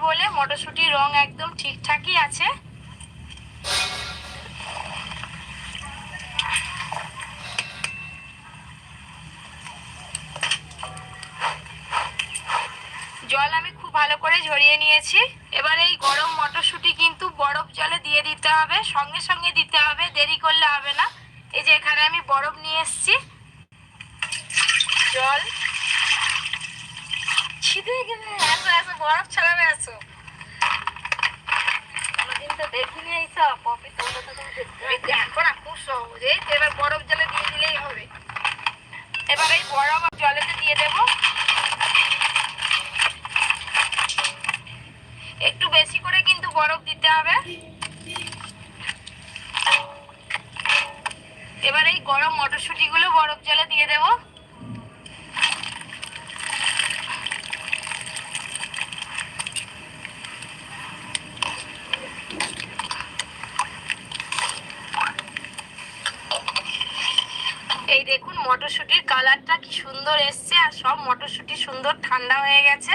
বলে মটরশুঁটির রং একদম ঠিকঠাকই আছে। জল আমি খুব ভালো করে ঝরিয়ে নিয়েছি। এবার এই গরম মটরশুঁটি কিন্তু বরফ জলে দিয়ে দিতে হবে, সঙ্গে সঙ্গে দিতে হবে, দেরি করলে হবে না। এই যে এখানে আমি বরফ নিয়ে এসেছি, জল ছিটে গেলে আসো বরফ ছাড়াবে, আসো। কোনোদিন তো দেখিনি এইসব, কফি তোমরা তো দেখো না, খুব সহজ। এই এবার বরফ জলে দিয়ে দিলেই হবে। এবার এই বরফ জলেতে দিয়ে দেব। একটু বেশি করে কিন্তু বরফ দিতে হবে। এবার এই গরম মটরশুঁটি গুলো বরফ জলে দিয়ে দেব। এই দেখুন মটরশুঁটির কালারটা কি সুন্দর এসছে, আর সব মটরশুঁটি সুন্দর ঠান্ডা হয়ে গেছে।